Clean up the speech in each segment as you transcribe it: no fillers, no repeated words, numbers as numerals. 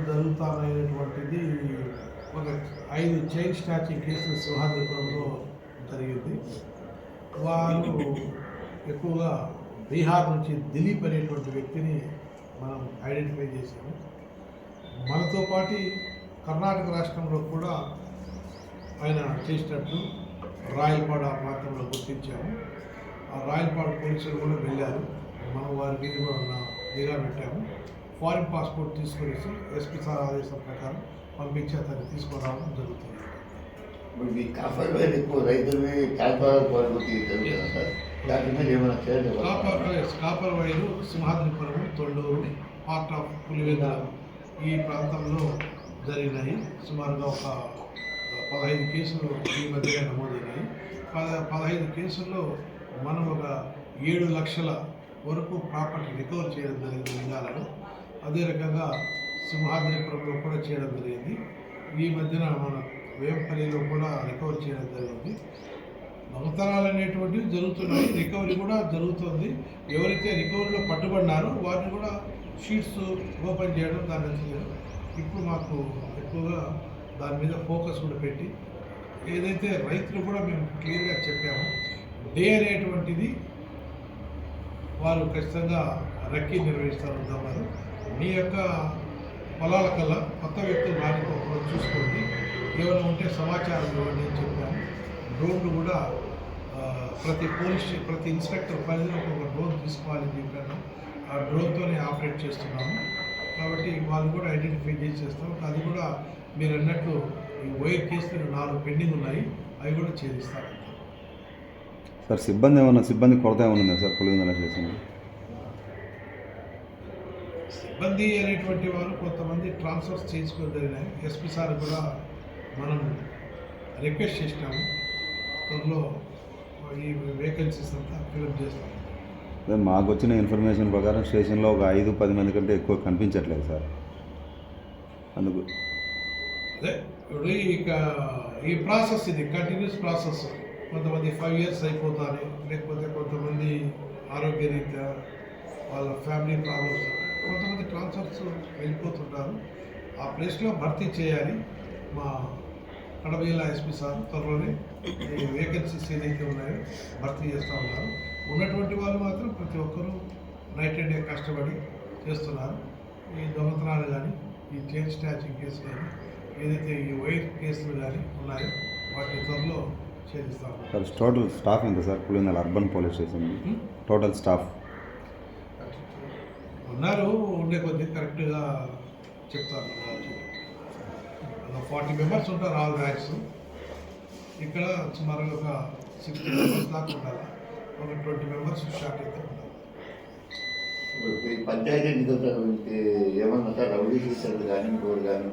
జరుగుతాననేటువంటిది ఒక 5 chain snatching కేసులు సింహాద్రిపురంలో జరిగింది. వారు ఎక్కువగా బీహార్ నుంచి దిలీప్ అనేటువంటి వ్యక్తిని మనం ఐడెంటిఫై చేశాము. మనతో పాటు కర్ణాటక రాష్ట్రంలో కూడా ఆయన చేసినట్లు రాయలపాడు ఆ ప్రాంతంలో గుర్తించాము. ఆ రాయలపాడు పోలీసులు కూడా వెళ్ళారు. మనం వారి మీద కూడా నిఘా పెట్టాము. ఫారిన్ పాస్పోర్ట్ తీసుకుని ఎస్పీ సార్ ఆదేశం ప్రకారం పంపించి అతన్ని తీసుకురావడం జరుగుతుంది. Copper wire Simhadripuram, Thonduru, part of Pulivendula ఈ ప్రాంతంలో జరిగినాయి. సుమారుగా ఒక 15 కేసులు ఈ మధ్యగా నమోదైనాయి. 15 కేసుల్లో మనం ఒక 7 లక్షల వరకు ప్రాపర్టీ రికవర్ చేయడం జరిగింది లింగాలను. అదే రకంగా సింహాద్రిపురంలో కూడా చేయడం జరిగింది. ఈ మధ్యన మన వేంపల్లిలో కూడా రికవర్ చేయడం జరిగింది. దొంగతనాలు అనేటువంటివి జరుగుతున్నాయి, రికవరీ కూడా జరుగుతుంది. ఎవరైతే రికవరీలో పట్టుబడినారో వాటిని కూడా షీట్స్ ఓపెన్ చేయడం, దాన్ని చేయడం. ఇప్పుడు మాకు ఎక్కువగా దాని మీద ఫోకస్ కూడా పెట్టి ఏదైతే రైతులు కూడా మేము క్లియర్గా చెప్పాము, డే అనేటువంటిది వారు ఖచ్చితంగా రక్కీ నిర్వహిస్తారు. ఉద్యమాలు మీ యొక్క పొలాల కల్లా కొత్త వ్యక్తులు రానిపోకుండా చూసుకోండి, ఏమైనా ఉంటే సమాచారం ఇవ్వండి అని చెప్పాము. డ్రోన్లు కూడా ప్రతి ఇన్స్పెక్టర్ పరిధిలో ఒక డ్రోన్ తీసుకోవాలని చెప్పాను. ఆ డ్రోన్తోనే ఆపరేట్ చేస్తున్నాము. కాబట్టి వాళ్ళు కూడా ఐడెంటిఫై చేసేస్తాం. అది కూడా మీరు అన్నట్టు ఈ వైర్ కేసులు 4 పెండింగ్ ఉన్నాయి, అవి కూడా ఛేదిస్తారు. సార్ సిబ్బంది కొరత ఏమైనా ఉందా సార్ పులివెందుల స్టేషన్? సిబ్బంది అనేటువంటి వారు కొంతమంది ట్రాన్స్ఫర్స్ చేసుకోవడం జరిగినాయి. ఎస్పీ సార్ కూడా మనం రిక్వెస్ట్ చేసినాము, త్వరలో ఈ వేకెన్సీస్ అంతా ఫిల్అప్ చేస్తాం. మాకు వచ్చిన ఇన్ఫర్మేషన్ ప్రకారం స్టేషన్లో ఒక 5-10 మంది కంటే ఎక్కువ కనిపించట్లేదు సార్. అందుకు అదే ఇప్పుడు ఈ ప్రాసెస్ ఇది కంటిన్యూస్ ప్రాసెస్. కొంతమంది 5 years అయిపోతారు, లేకపోతే కొంతమంది ఆరోగ్య రీత్యా వాళ్ళ ఫ్యామిలీ ప్రాబ్లమ్స్, కొంతమంది ట్రాన్స్ఫర్స్ వెళ్ళిపోతుంటారు. ఆ ప్లేస్లో భర్తీ చేయాలి. మా కడప జిల్లా ఎస్పీ సార్ త్వరలోనే ఈ వేకెన్సీస్ ఏదైతే ఉన్నాయో భర్తీ చేస్తూ ఉన్నారు. ఉన్నటువంటి వాళ్ళు మాత్రం ప్రతి ఒక్కరూ నైట్ అండ్ డే కష్టపడి చేస్తున్నారు. ఈ దొంగతనాలు కానీ, ఈ చైన్ స్నాచింగ్ కేసు కానీ, ఏదైతే ఈ వైర్ కేసులు కానీ ఉన్నాయో వాటిని త్వరలో ఛేదిస్తాము. సార్ టోటల్ స్టాఫ్ ఎంత sir Pulivendula urban police station total staff? ఉన్నారు, ఉండే కొద్ది కరెక్ట్గా చెప్తాను. 40 members ఉంటారు ఆల్ ర్యాంక్స్. ఇక్కడ సుమారుగా ఒక 60 members దాకా ఉండాలి. ఒక 20 members స్టార్ట్ అయితే ఉండాలి. పంచాయతీ ఏమన్నా సార్ రౌడీ టీచర్లు కానీ ఇంకోటి కానీ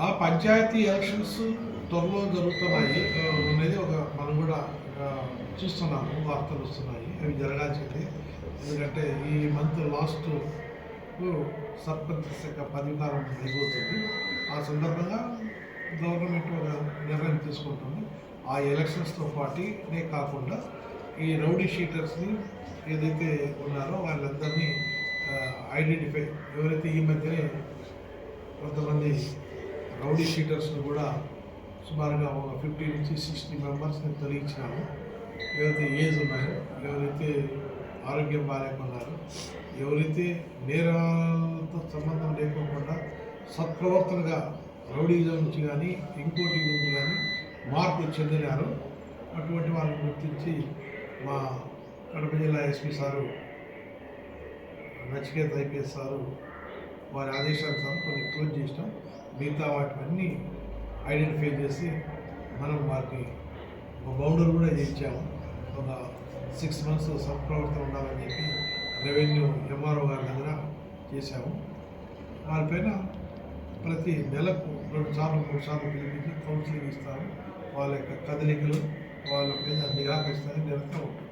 ఆ పంచాయతీ ఎలక్షన్స్ త్వరలో జరుగుతున్నాయి అనేది మనం కూడా చూస్తున్నాము, వార్తలు వస్తున్నాయి. అవి జరగాల్సింది. ఎందుకంటే ఈ మంత్ లాస్ట్ సర్పంచ్ శాఖ పదవీకాలం అయిపోతుంది. ఆ సందర్భంగా గవర్నమెంట్ ఒక నిర్ణయం తీసుకుంటుంది. ఆ ఎలక్షన్స్తో పాటునే కాకుండా ఈ రౌడీ షీటర్స్ని ఏదైతే ఉన్నారో వాళ్ళందరినీ ఐడెంటిఫై, ఎవరైతే ఈ మధ్యనే కొంతమంది రౌడీ షీటర్స్ని కూడా సుమారుగా ఒక 50 నుంచి 60 మెంబర్స్ని తొలగించినాము. ఎవరైతే ఏజ్ ఉన్నాయో, ఎవరైతే ఆరోగ్యం బాగాలేకున్నారో, ఎవరైతే నేరాలతో సంబంధం లేకోకుండా సత్ప్రవర్తనగా రౌడీజం నుంచి కానీ ఇంకోటి నుంచి కానీ మార్పు చెందినారు, అటువంటి వాళ్ళని గుర్తించి మా కడప జిల్లా SP sir Nachiket IPS sir వారి ఆదేశానుసారం కొన్ని క్లోజ్ చేసినాం. మిగతా వాటివన్నీ ఐడెంటిఫై చేసి మనం వారికి ఒక బౌండరీ కూడా ఇచ్చాము. ఒక 6 months సత్ప్రవర్తన ఉండాలని చెప్పి రెవెన్యూ ఎంఆర్ఓ గారి దగ్గర చేశాము. వారిపైన ప్రతి నెలకు 2 సార్లు 3 సార్లు పిలిపించి కౌన్సిలింగ్ ఇస్తాము. వాళ్ళ యొక్క కదలికలు, వాళ్ళ మీద నిఘా ఇస్తారని నిరంతరం ఉంటుంది.